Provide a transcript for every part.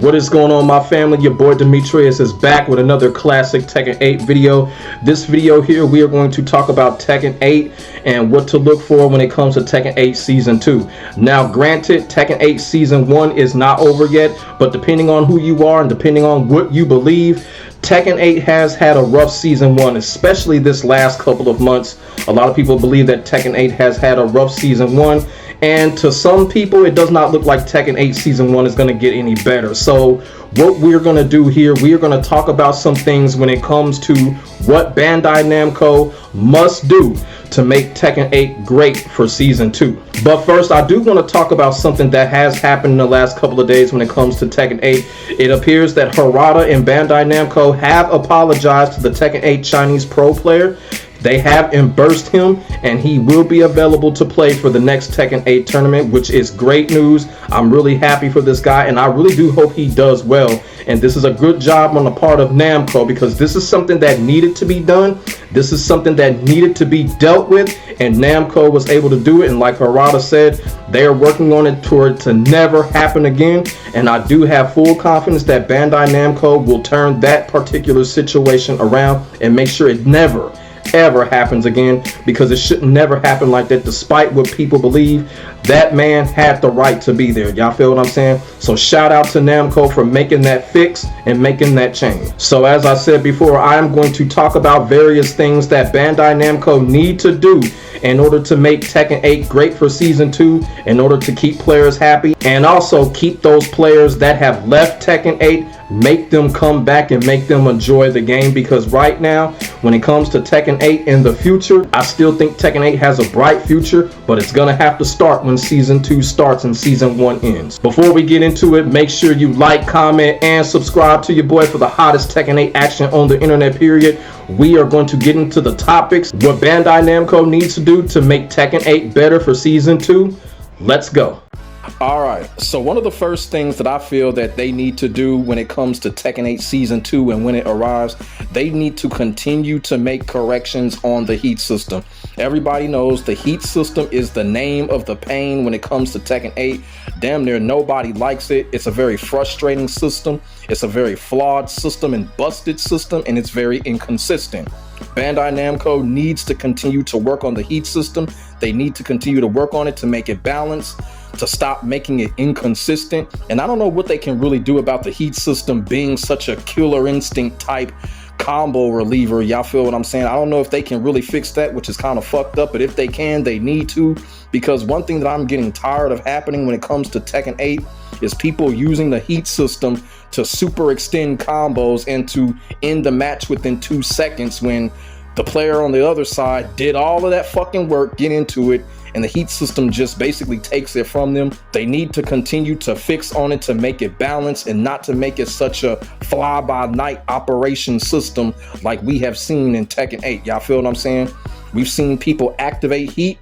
What is going on, my family? Your boy Demetrius is back with another classic Tekken 8 video. This video here, we are going to talk about Tekken 8 and what to look for when it comes to Tekken 8 Season 2. Now, granted, Tekken 8 Season 1 is not over yet, but depending on who you are and depending on what you believe, Tekken 8 has had a rough Season 1, especially this last couple of months. A lot of people believe that Tekken 8 has had a rough Season 1. And to some people, it does not look like Tekken 8 Season 1 is going to get any better. So what we're going to do here, we are going to talk about some things when it comes to what Bandai Namco must do to make Tekken 8 great for Season 2. But first, I do want to talk about something that has happened in the last couple of days when it comes to Tekken 8. It appears that Harada and Bandai Namco have apologized to the Tekken 8 Chinese pro player. They have reimbursed him, and he will be available to play for the next Tekken 8 tournament, which is great news. I'm really happy for this guy, and I really do hope he does well. And this is a good job on the part of Namco, because this is something that needed to be done. This is something that needed to be dealt with, and Namco was able to do it. And like Harada said, they are working on it for it to never happen again. And I do have full confidence that Bandai Namco will turn that particular situation around and make sure it never ever happens again, because it should never happen like that. Despite what people believe, that man had the right to be there. Y'all feel what I'm saying? So shout out to Namco for making that fix and making that change. So as I said before, I am going to talk about various things that Bandai Namco need to do in order to make Tekken 8 great for Season 2, in order to keep players happy, and also keep those players that have left Tekken 8, make them come back and make them enjoy the game. Because right now, when it comes to Tekken 8 in the future, I still think Tekken 8 has a bright future, but it's gonna have to start when Season 2 starts and Season 1 ends. Before we get into it, make sure you like, comment, and subscribe to your boy for the hottest Tekken 8 action on the internet, period. We are going to get into the topics, what Bandai Namco needs to do to make Tekken 8 better for Season 2. Let's go. Alright, so one of the first things that I feel that they need to do when it comes to Tekken 8 Season 2 and when it arrives, they need to continue to make corrections on the heat system. Everybody knows the heat system is the name of the pain when it comes to Tekken 8. Damn near nobody likes it. It's a very frustrating system. It's a very flawed system and busted system, and it's very inconsistent. Bandai Namco needs to continue to work on the heat system. They need to continue to work on it to make it balanced, to stop making it inconsistent. And I don't know what they can really do about the heat system being such a killer instinct type combo reliever. Y'all feel what I'm saying? I don't know if they can really fix that, which is kind of fucked up, but if they can, they need to, because one thing that I'm getting tired of happening when it comes to Tekken 8 is people using the heat system to super extend combos and to end the match within 2 seconds, when the player on the other side did all of that fucking work, get into it, and the heat system just basically takes it from them. They need to continue to fix on it to make it balanced and not to make it such a fly-by-night operation system like we have seen in Tekken 8. Y'all feel what I'm saying? We've seen people activate heat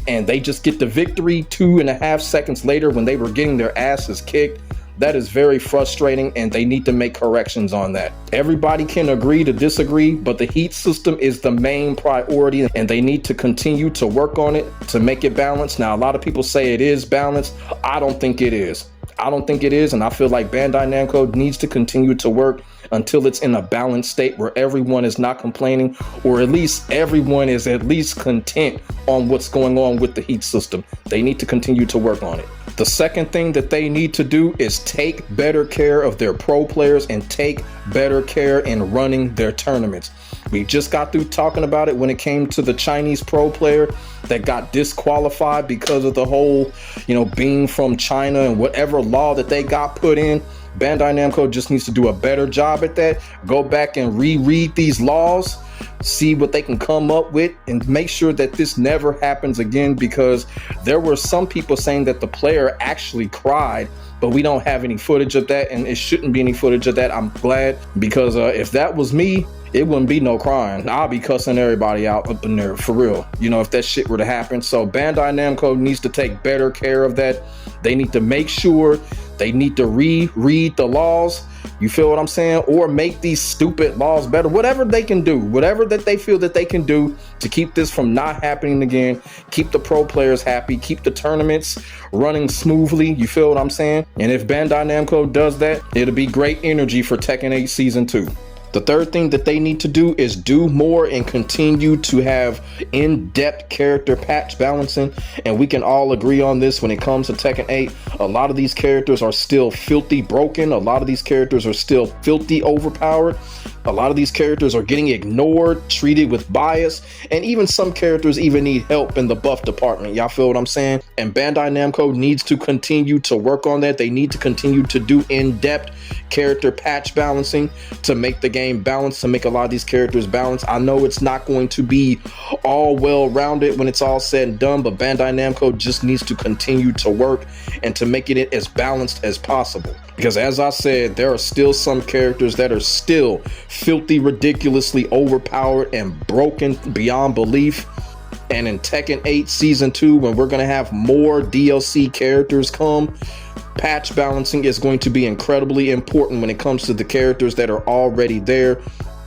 and they just get the victory 2.5 seconds later when they were getting their asses kicked. That is very frustrating, and they need to make corrections on that. Everybody can agree to disagree, but the heat system is the main priority, and they need to continue to work on it to make it balanced. Now, a lot of people say it is balanced. I don't think it is. I don't think it is, and I feel like Bandai Namco needs to continue to work until it's in a balanced state where everyone is not complaining, or at least everyone is at least content on what's going on with the heat system. They need to continue to work on it. The second thing that they need to do is take better care of their pro players and take better care in running their tournaments. We just got through talking about it when it came to the Chinese pro player that got disqualified because of the whole, being from China and whatever law that they got put in. Bandai Namco just needs to do a better job at that. Go back and reread these laws, see what they can come up with, and make sure that this never happens again, because there were some people saying that the player actually cried, but we don't have any footage of that, and it shouldn't be any footage of that. I'm glad, because if that was me, it wouldn't be no crying. I'll be cussing everybody out up in there, for real, if that shit were to happen. So Bandai Namco needs to take better care of that. They need to make sure They need to reread the laws, you feel what I'm saying, or make these stupid laws better. Whatever they can do, whatever that they feel that they can do to keep this from not happening again, keep the pro players happy, keep the tournaments running smoothly, you feel what I'm saying? And if Bandai Namco does that, it'll be great energy for Tekken 8 Season 2. The third thing that they need to do is do more and continue to have in-depth character patch balancing. And we can all agree on this when it comes to Tekken 8. A lot of these characters are still filthy broken. A lot of these characters are still filthy overpowered. A lot of these characters are getting ignored, treated with bias, and even some characters even need help in the buff department. Y'all feel what I'm saying? And Bandai Namco needs to continue to work on that. They need to continue to do in-depth character patch balancing to make the game balanced, to make a lot of these characters balanced. I know it's not going to be all well-rounded when it's all said and done, but Bandai Namco just needs to continue to work and to make it as balanced as possible. Because as I said, there are still some characters that are still filthy, ridiculously overpowered and broken beyond belief. And in Tekken 8 Season 2, when we're going to have more DLC characters come, patch balancing is going to be incredibly important when it comes to the characters that are already there.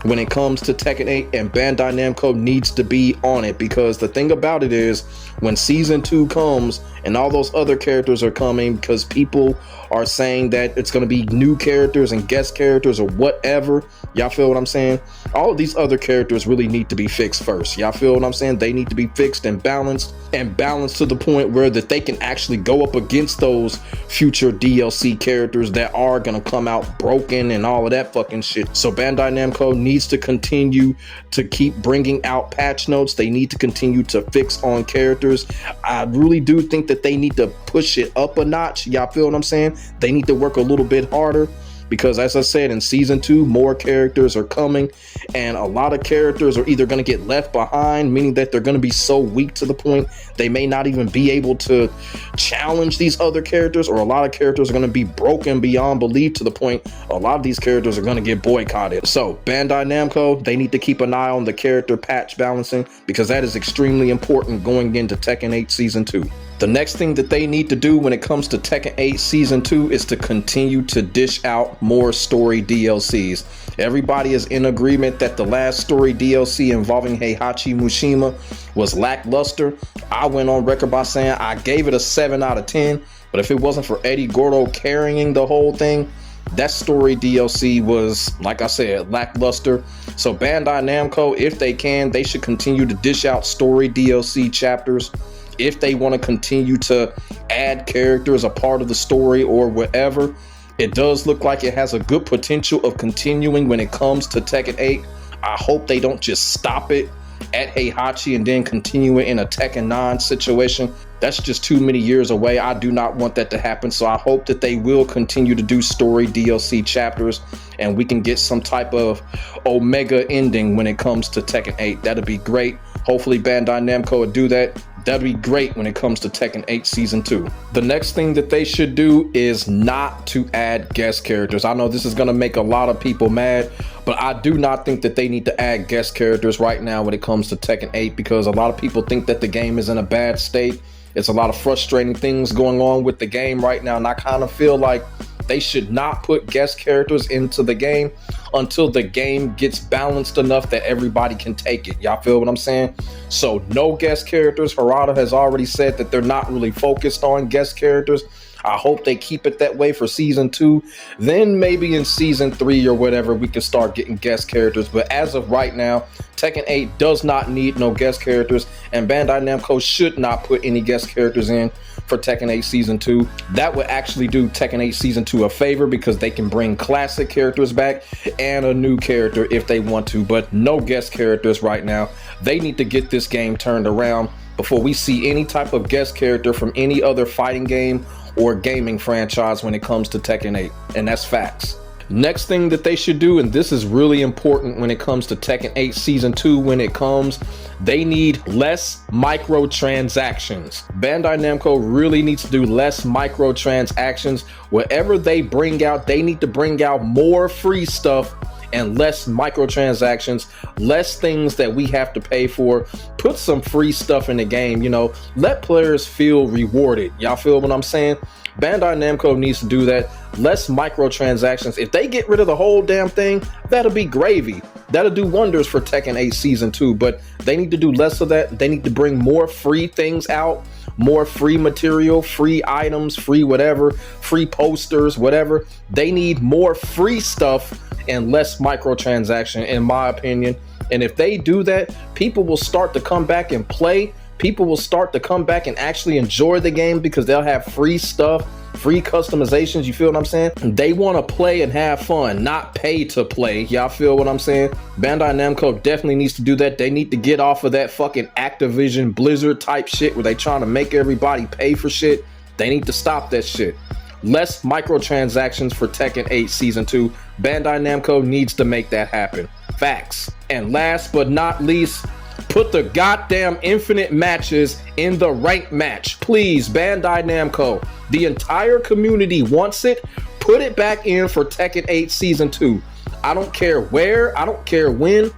When it comes to Tekken 8, and Bandai Namco needs to be on it, because the thing about it is when Season 2 comes and all those other characters are coming, because people are saying that it's going to be new characters and guest characters or whatever, y'all feel what I'm saying? All of these other characters really need to be fixed first. Y'all feel what I'm saying? They need to be fixed and balanced to the point where that they can actually go up against those future DLC characters that are going to come out broken and all of that fucking shit. So Bandai Namco needs to continue to keep bringing out patch notes. They need to continue to fix on characters. I really do think that they need to push it up a notch. Y'all feel what I'm saying? They need to work a little bit harder, because as I said, in Season 2, more characters are coming, and a lot of characters are either going to get left behind, meaning that they're going to be so weak to the point they may not even be able to challenge these other characters, or a lot of characters are going to be broken beyond belief to the point a lot of these characters are going to get boycotted. So Bandai Namco, they need to keep an eye on the character patch balancing, because that is extremely important going into Tekken 8 Season 2. The next thing that they need to do when it comes to Tekken 8 Season 2 is to continue to dish out more story DLCs. Everybody is in agreement that the last story DLC involving Heihachi Mishima was lackluster. I went on record by saying I gave it a 7 out of 10, but if it wasn't for Eddie Gordo carrying the whole thing, that story DLC was, like I said, lackluster. So Bandai Namco, if they can, they should continue to dish out story DLC chapters. If they want to continue to add characters a part of the story or whatever, it does look like it has a good potential of continuing when it comes to Tekken 8. I hope they don't just stop it at Heihachi and then continue it in a Tekken 9 situation. That's just too many years away. I do not want that to happen. So I hope that they will continue to do story DLC chapters and we can get some type of Omega ending when it comes to Tekken 8. That'd be great. Hopefully Bandai Namco would do that. That'd be great when it comes to Tekken 8 Season 2. The next thing that they should do is not to add guest characters. I know this is going to make a lot of people mad, but I do not think that they need to add guest characters right now when it comes to Tekken 8, because a lot of people think that the game is in a bad state. It's a lot of frustrating things going on with the game right now, and I kind of feel like they should not put guest characters into the game until the game gets balanced enough that everybody can take it. Y'all feel what I'm saying? So no guest characters. Harada has already said that they're not really focused on guest characters. I hope they keep it that way for Season 2. Then maybe in Season 3 or whatever, we can start getting guest characters. But as of right now, Tekken 8 does not need no guest characters, and Bandai Namco should not put any guest characters in for Tekken 8 Season 2. That would actually do Tekken 8 Season 2 a favor, because they can bring classic characters back and a new character if they want to, but no guest characters right now. They need to get this game turned around before we see any type of guest character from any other fighting game or gaming franchise when it comes to Tekken 8, and that's facts. Next thing that they should do, and this is really important when it comes to Tekken 8 Season 2 when it comes, they need less microtransactions. Bandai Namco really needs to do less microtransactions. Whatever they bring out, they need to bring out more free stuff and less microtransactions, less things that we have to pay for. Put some free stuff in the game, you know, let players feel rewarded. Y'all feel what I'm saying? Bandai Namco needs to do that. Less microtransactions. If they get rid of the whole damn thing, that'll be gravy. That'll do wonders for Tekken 8 Season 2, but they need to do less of that. They need to bring more free things out, more free material, free items, free whatever, free posters, whatever. They need more free stuff and less microtransaction, in my opinion. And if they do that, people will start to come back and play. People will start to come back and actually enjoy the game because they'll have free stuff, free customizations. You feel what I'm saying? They want to play and have fun, not pay to play. Y'all feel what I'm saying? Bandai Namco definitely needs to do that. They need to get off of that fucking Activision Blizzard type shit where they trying to make everybody pay for shit. They need to stop that shit. Less microtransactions for Tekken 8 Season 2. Bandai Namco needs to make that happen. Facts. And last but not least, put the goddamn infinite matches in the ranked match. Please, Bandai Namco. The entire community wants it. Put it back in for Tekken 8 Season 2. I don't care where, I don't care when,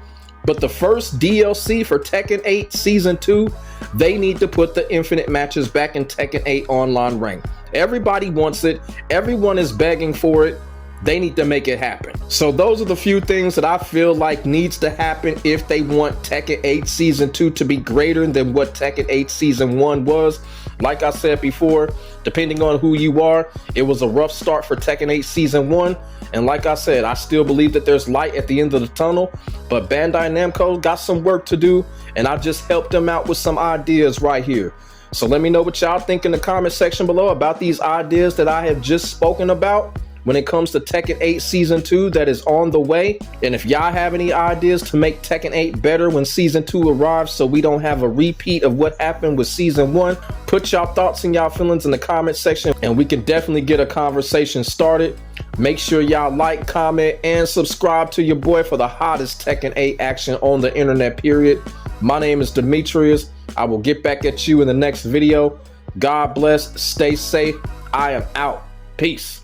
but the first DLC for Tekken 8 Season 2, they need to put the infinite matches back in Tekken 8 online rank. Everybody wants it. Everyone is begging for it. They need to make it happen. So those are the few things that I feel like needs to happen if they want Tekken 8 Season 2 to be greater than what Tekken 8 Season 1 was. Like I said before, depending on who you are, it was a rough start for Tekken 8 Season 1. And like I said, I still believe that there's light at the end of the tunnel. But Bandai Namco got some work to do, and I just helped them out with some ideas right here. So let me know what y'all think in the comment section below about these ideas that I have just spoken about when it comes to Tekken 8 Season 2 that is on the way. And if y'all have any ideas to make Tekken 8 better when Season 2 arrives so we don't have a repeat of what happened with Season 1, put y'all thoughts and y'all feelings in the comment section and we can definitely get a conversation started. Make sure y'all like, comment, and subscribe to your boy for the hottest Tekken 8 action on the internet, period. My name is Demetrius. I will get back at you in the next video. God bless, stay safe. I am out. Peace.